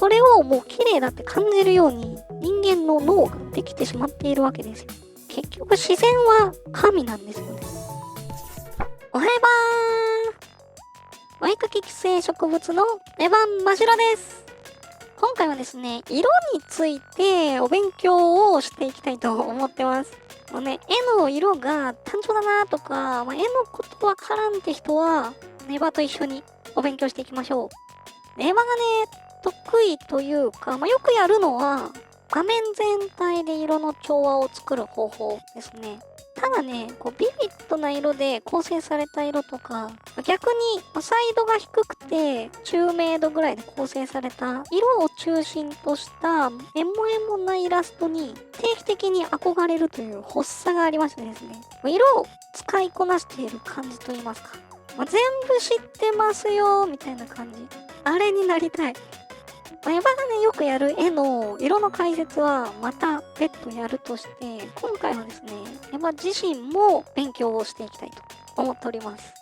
それをもう綺麗だって感じるように人間の脳ができてしまっているわけですよ。結局自然は神なんですよね。おはよばー。ワイカキ寄生植物のレバンマシュラです。今回はですね、色についてお勉強をしていきたいと思ってます。もうね、絵の色が単調だなとか、絵のことわからんって人は、ネバと一緒にお勉強していきましょう。ネバがね、得意というか、よくやるのは、画面全体で色の調和を作る方法ですね。ただね、ビビッドな色で構成された色とか、逆にサイドが低くて中明度ぐらいで構成された色を中心としたエモエモなイラストに定期的に憧れるという発作がありましてですね、色を使いこなしている感じといいますか、全部知ってますよみたいな感じ、あれになりたい。エヴァがね、よくやる絵の色の解説はまた別途やるとして、今回はですね、エヴァ自身も勉強をしていきたいと思っております。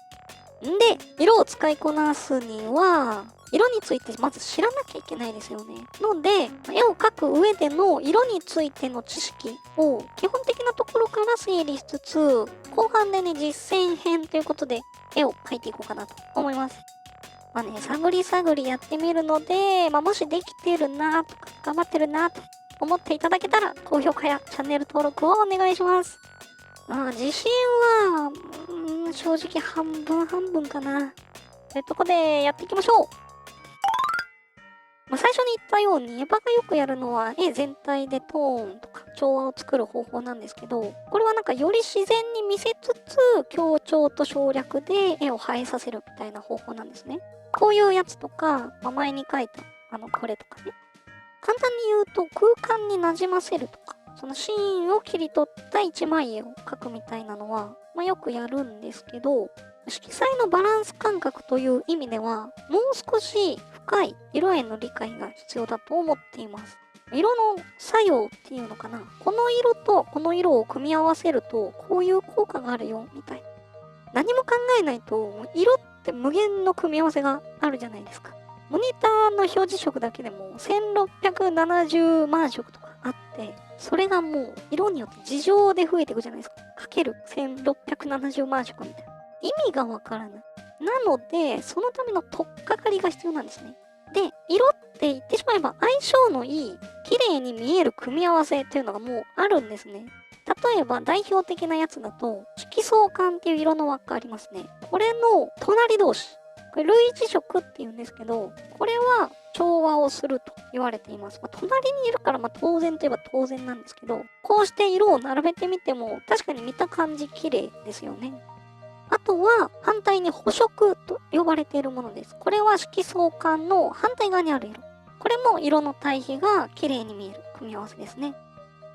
んで、色を使いこなすには、色についてまず知らなきゃいけないですよね。ので、絵を描く上での色についての知識を基本的なところから整理しつつ、後半でね、実践編ということで絵を描いていこうかなと思います。探り探りやってみるので、もしできてるなとか、頑張ってるなと思っていただけたら、高評価やチャンネル登録をお願いします。自信は、正直半分半分かな。というとこでやっていきましょう。最初に言ったように、エヴァがよくやるのは、絵全体でトーンとか調和を作る方法なんですけど、これはより自然に見せつつ、強調と省略で絵を映えさせるみたいな方法なんですね。こういうやつとか、前に書いた、これとかね。簡単に言うと、空間に馴染ませるとか、そのシーンを切り取った一枚絵を描くみたいなのは、よくやるんですけど、色彩のバランス感覚という意味では、もう少し深い色への理解が必要だと思っています。色の作用っていうのかな。この色とこの色を組み合わせると、こういう効果があるよ、みたいな。何も考えないと、色って無限の組み合わせがあるじゃないですか。モニターの表示色だけでも1670万色とかあって、それがもう色によって自情で増えていくじゃないですか。かける1670万色みたいな。意味がわからない。なので、そのための取っかかりが必要なんですね。で、色って言ってしまえば相性のいい、綺麗に見える組み合わせっていうのがもうあるんですね。例えば代表的なやつだと、色相環っていう色の輪っかありますね。これの隣同士。これ類似色って言うんですけど、これは調和をすると言われています。隣にいるから当然といえば当然なんですけど、こうして色を並べてみても確かに見た感じ綺麗ですよね。あとは反対に補色と呼ばれているものです。これは色相環の反対側にある色。これも色の対比が綺麗に見える組み合わせですね。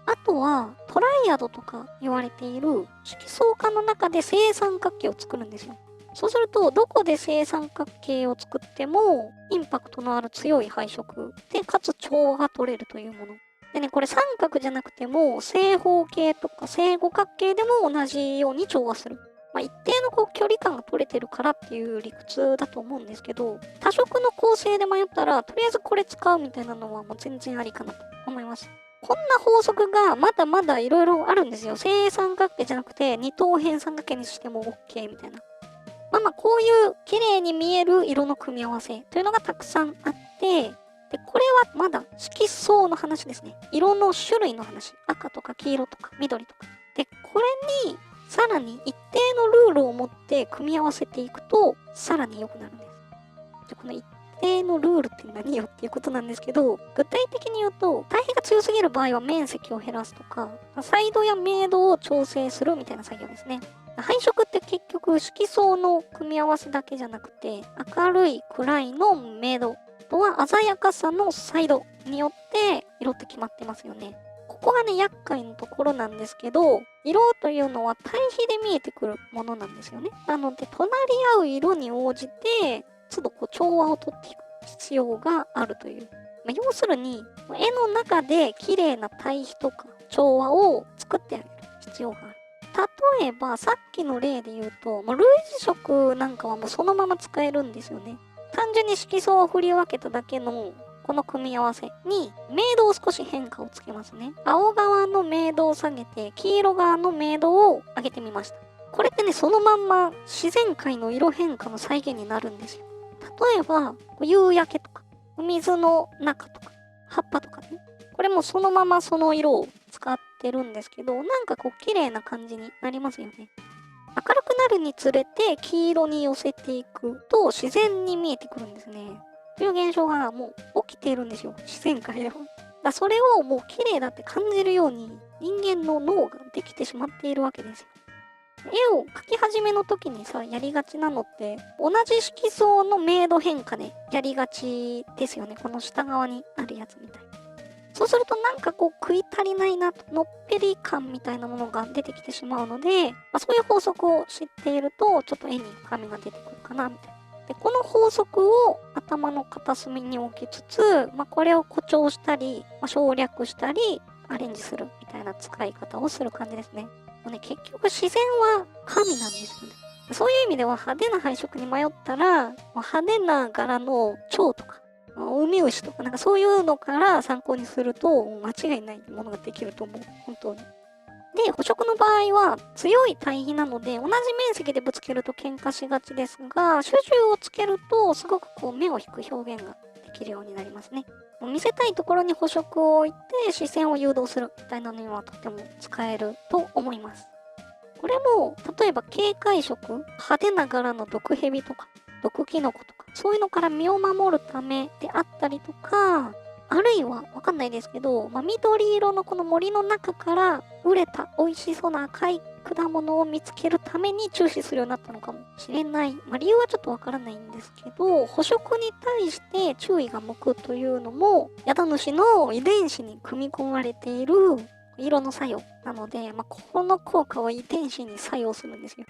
あとは、トライアドとか言われている色相環の中で正三角形を作るんですよ。そうすると、どこで正三角形を作っても、インパクトのある強い配色で、かつ調和が取れるというもの。でね、これ三角じゃなくても、正方形とか正五角形でも同じように調和する。一定の距離感が取れてるからっていう理屈だと思うんですけど、多色の構成で迷ったら、とりあえずこれ使うみたいなのはもう全然ありかなと思います。こんな法則がまだまだいろいろあるんですよ。正三角形じゃなくて二等辺三角形にしても OK みたいな。こういう綺麗に見える色の組み合わせというのがたくさんあって、で、これはまだ色相の話ですね。色の種類の話。赤とか黄色とか緑とか。で、これにさらに一定のルールを持って組み合わせていくと、さらに良くなるんです。で、この一定のルールって何よっていうことなんですけど、具体的に言うと、対比が強すぎる場合は面積を減らすとか、サイドや明度を調整するみたいな作業ですね。配色って結局色相の組み合わせだけじゃなくて、明るい暗いの明度、あとは鮮やかさのサイドによって色って決まってますよね。ここがね、厄介なところなんですけど、色というのは対比で見えてくるものなんですよね。なので、隣り合う色に応じて、都度調和をとっていく必要があるという。要するに、絵の中で綺麗な対比とか調和を作ってあげる必要がある。例えば、さっきの例で言うと、類似色なんかはもうそのまま使えるんですよね。単純に色相を振り分けただけのこの組み合わせに明度を少し変化をつけますね。青側の明度を下げて、黄色側の明度を上げてみました。これってね、そのまんま自然界の色変化の再現になるんですよ。例えば、夕焼けとか、水の中とか、葉っぱとかね。これもそのままその色を使ってるんですけど、なんかこう綺麗な感じになりますよね。明るくなるにつれて黄色に寄せていくと自然に見えてくるんですね。という現象がもう起きているんですよ。自然界では。それをもう綺麗だって感じるように人間の脳ができてしまっているわけですよ。絵を描き始めの時にさ、やりがちなのって、同じ色相の明度変化でやりがちですよね。この下側にあるやつみたい。そうするとなんかこう食い足りないなと、のっぺり感みたいなものが出てきてしまうので、そういう法則を知っていると、ちょっと絵に深みが出てくるかな、みたいな。で、この法則を頭の片隅に置きつつ、これを誇張したり、省略したり、アレンジするみたいな使い方をする感じですね。もうね、結局自然は神なんですよね。そういう意味では派手な配色に迷ったら、派手な柄の蝶とか、ウミウシとかなんかそういうのから参考にすると間違いないものができると思う。本当に。で、補色の場合は強い対比なので同じ面積でぶつけると喧嘩しがちですが、主従をつけるとすごくこう目を引く表現ができるようになりますね。見せたいところに補色を置いて視線を誘導するみたいなのにはとても使えると思います。これも例えば警戒色、派手な柄の毒蛇とか毒キノコとかそういうのから身を守るためであったりとか、あるいはわかんないですけど、緑色のこの森の中から熟れた美味しそうな赤い果物を見つけるために注視するようになったのかもしれない。理由はちょっとわからないんですけど、捕食に対して注意が向くというのも、宿主の遺伝子に組み込まれている色の作用なので、この効果は遺伝子に作用するんですよ。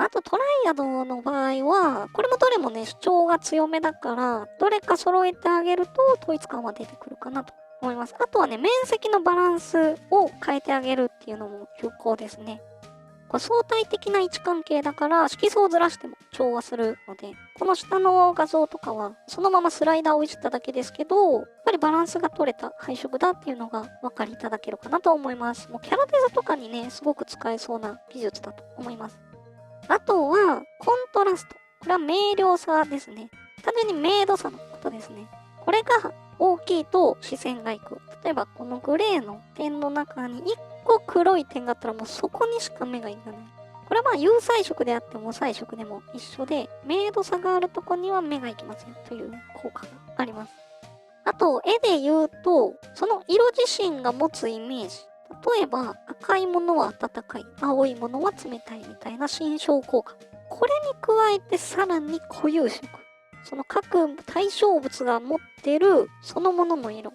あとトライアドの場合は、これもどれもね、主張が強めだから、どれか揃えてあげると統一感は出てくるかなと思います。あとはね、面積のバランスを変えてあげるっていうのも有効ですね。これ相対的な位置関係だから、色素をずらしても調和するので、この下の画像とかは、そのままスライダーをいじっただけですけど、やっぱりバランスが取れた配色だっていうのがお分かりいただけるかなと思います。もうキャラデザとかにね、すごく使えそうな技術だと思います。あとは、コントラスト。これは明瞭さですね。単純に明度差のことですね。これが大きいと視線がいく。例えば、このグレーの点の中に1個黒い点があったらもうそこにしか目がいかない。これは有彩色であっても無彩色でも一緒で、明度差があるとこには目が行きますよという効果があります。あと、絵で言うと、その色自身が持つイメージ。例えば、赤いものは暖かい、青いものは冷たいみたいな心象効果。これに加えてさらに固有色。その各対象物が持ってるそのものの色。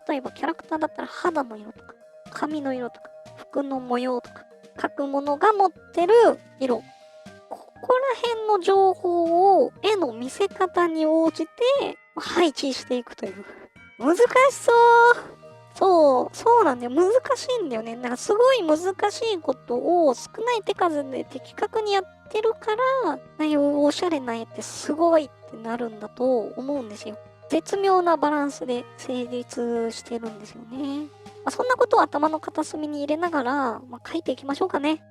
例えばキャラクターだったら肌の色とか、髪の色とか、服の模様とか、各ものが持ってる色。ここら辺の情報を絵の見せ方に応じて配置していくという。難しそうなんだよ。難しいんだよね。すごい難しいことを少ない手数で的確にやってるから、おしゃれな絵ってすごいってなるんだと思うんですよ。絶妙なバランスで成立してるんですよね。そんなことを頭の片隅に入れながら、描いていきましょうかね。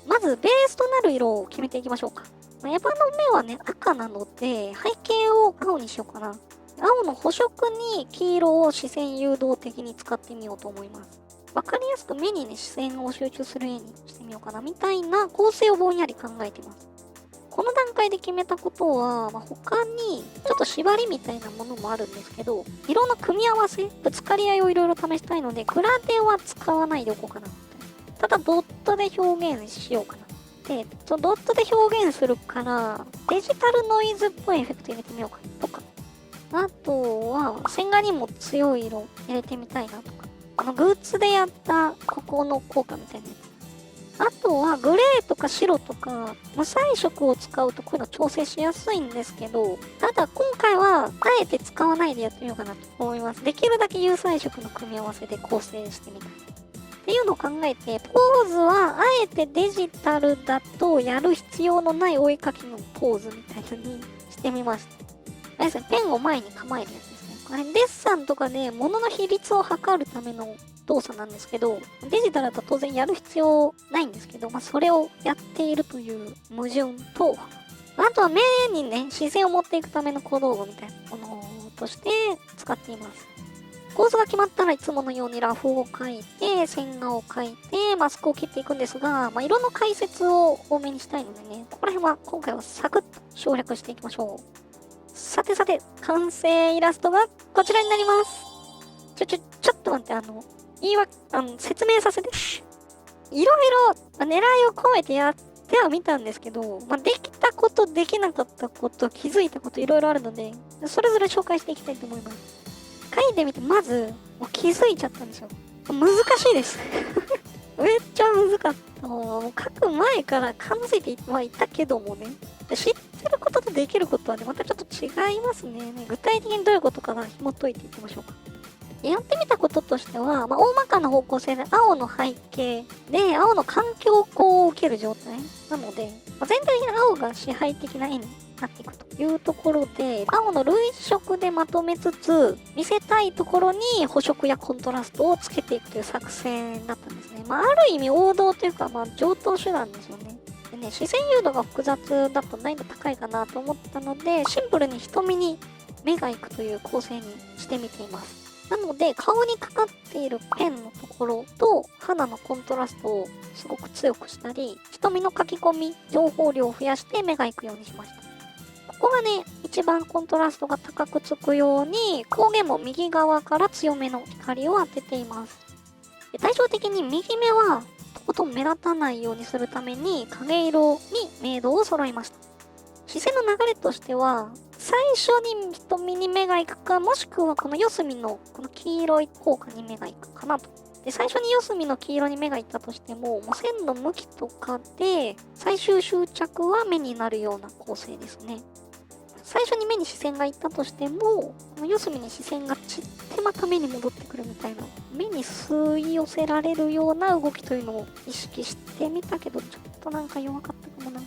まず、ベースとなる色を決めていきましょうか。エヴァの目はね、赤なので、背景を青にしようかな。青の補色に黄色を視線誘導的に使ってみようと思います。わかりやすく目にね、視線を集中する絵にしてみようかな、みたいな構成をぼんやり考えてます。この段階で決めたことは、他にちょっと縛りみたいなものもあるんですけど、色の組み合わせ、ぶつかり合いをいろいろ試したいので、グラデは使わないでおこうかな。ただドットで表現しようかな。で、そのドットで表現するから、デジタルノイズっぽいエフェクト入れてみようかなとか。あとは、線画にも強い色入れてみたいなとか。グッズでやったここの効果みたいなやつ。あとは、グレーとか白とか、無彩色を使うとこういうの調整しやすいんですけど、ただ今回は、あえて使わないでやってみようかなと思います。できるだけ有彩色の組み合わせで構成してみたい。っていうのを考えて、ポーズはあえてデジタルだとやる必要のない追いかけのポーズみたいなのにしてみました。れですね、ペンを前に構えるやつですね。これデッサンとかで物の比率を測るための動作なんですけど、デジタルだと当然やる必要ないんですけど、それをやっているという矛盾と、あとは目にね、視線を持っていくための小道具みたいなものとして使っています。構図が決まったらいつものようにラフを描いて、線画を描いて、マスクを切っていくんですが、色の解説を多めにしたいのでね、ここら辺は今回はサクッと省略していきましょう。さてさて、完成イラストがこちらになります。ちょっと待って、説明させて。いろいろ狙いを込めてやってはみたんですけど、できたこと、できなかったこと、気づいたこといろいろあるので、それぞれ紹介していきたいと思います。書いてみて、まず、もう気づいちゃったんですよ。難しいです。めっちゃ難かった。もう書く前から感づいてはいたけどもね。知ってることとできることはね、またちょっと違いますね。具体的にどういうことか紐解いていきましょうか。やってみたこととしては、大まかな方向性で青の背景で、青の環境光を受ける状態なので、全体的に青が支配的な絵になっていくというところで、青の類色でまとめつつ、見せたいところに補色やコントラストをつけていくという作戦だったんですね。ある意味王道というか、上等手段ですよね。でね、視線誘導が複雑だと難易度高いかなと思ったので、シンプルに瞳に目が行くという構成にしてみています。なので、顔にかかっているペンのところと肌のコントラストをすごく強くしたり、瞳の書き込み、情報量を増やして目が行くようにしました。ここがね、一番コントラストが高くつくように、光源も右側から強めの光を当てています。で、対照的に右目は、とことん目立たないようにするために、影色に明度を揃えました。視線の流れとしては、最初に瞳に目が行くか、もしくはこの四隅のこの黄色い効果に目が行くかなと。で、最初に四隅の黄色に目が行ったとしても、線の向きとかで、最終終着は目になるような構成ですね。最初に目に視線が行ったとしても、この四隅に視線が散ってまた目に戻ってくるみたいな、目に吸い寄せられるような動きというのを意識してみたけど、ちょっとなんか弱かったかもな。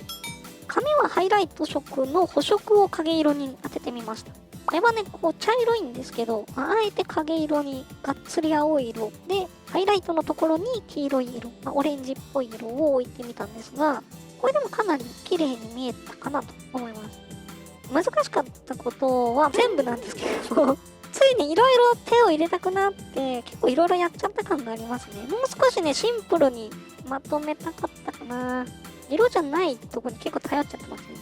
髪はハイライト色の補色を影色に当ててみました。これはね、茶色いんですけど、あえて影色にがっつり青い色で、ハイライトのところに黄色い色、オレンジっぽい色を置いてみたんですが、これでもかなり綺麗に見えたかなと思います。難しかったことは全部なんですけど、ついにいろいろ手を入れたくなって、結構いろいろやっちゃった感がありますね。もう少しね、シンプルにまとめたかったかな。色じゃないとこに結構頼っちゃってますよね。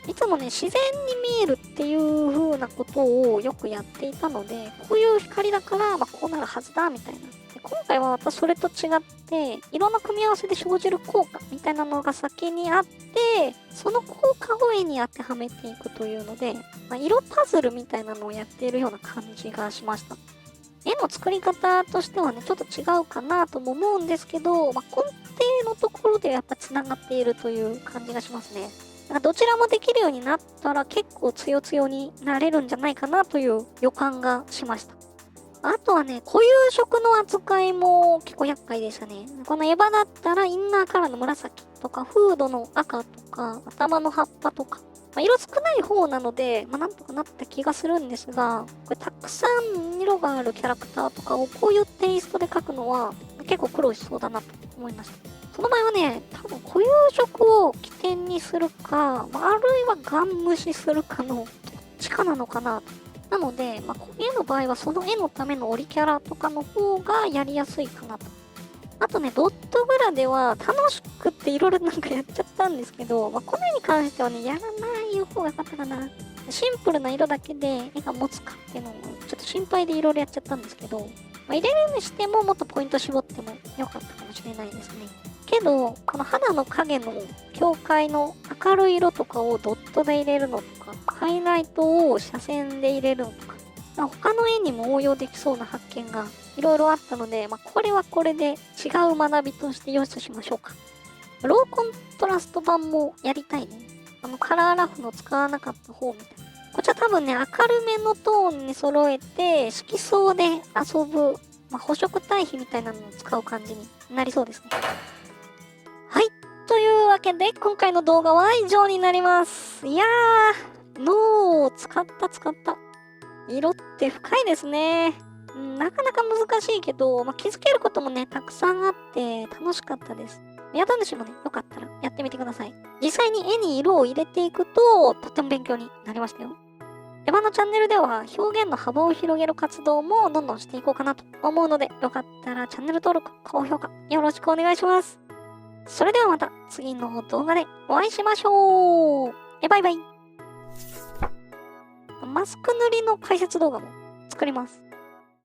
いつもね、自然に見えるっていう風なことをよくやっていたので、こういう光だから、こうなるはずだ、みたいな。で、今回はまたそれと違って、色の組み合わせで生じる効果みたいなのが先にあって、その効果を絵に当てはめていくというので、色パズルみたいなのをやっているような感じがしました。絵の作り方としてはね、ちょっと違うかなとも思うんですけど、根底のところでやっぱ繋がっているという感じがしますね。どちらもできるようになったら結構強強になれるんじゃないかなという予感がしました。あとはね、固有色の扱いも結構厄介でしたね。このエヴァだったらインナーカラーの紫とか、フードの赤とか、頭の葉っぱとか、色少ない方なので、なんとかなった気がするんですが、これたくさん色があるキャラクターとかをこういうテイストで描くのは結構苦労しそうだなと思いました。その場合はね、多分固有色を起点にするか、あるいはガン無視するかのどっちかなのかな。なので、こういうの場合はその絵のための折りキャラとかの方がやりやすいかなと。あとね、ドットグラでは楽しくっていろいろなんかやっちゃったんですけど、この絵に関してはね、やらない方が良かったかな。シンプルな色だけで絵が持つかっていうのをちょっと心配でいろいろやっちゃったんですけど、入れるにしてももっとポイント絞っても良かったかもしれないですね。けど、この肌の影の境界の明るい色とかをドットで入れるのとか、ハイライトを斜線で入れるのとか、他の絵にも応用できそうな発見がいろいろあったので、これはこれで違う学びとして良しとしましょうか。ローコントラスト版もやりたいね。カラーラフの使わなかった方みたいな。こちら多分ね、明るめのトーンに揃えて、色相で遊ぶ、補色対比みたいなのを使う感じになりそうですね。はい。というわけで、今回の動画は以上になります。いやー、脳を使った。色って深いですね。なかなか難しいけど、気づけることもね、たくさんあって楽しかったです。宿主もね、よかったらやってみてください。実際に絵に色を入れていくと、とっても勉強になりましたよ。エヴァのチャンネルでは表現の幅を広げる活動もどんどんしていこうかなと思うので、よかったらチャンネル登録、高評価よろしくお願いします。それではまた次の動画でお会いしましょう。バイバイ。マスク塗りの解説動画も作ります。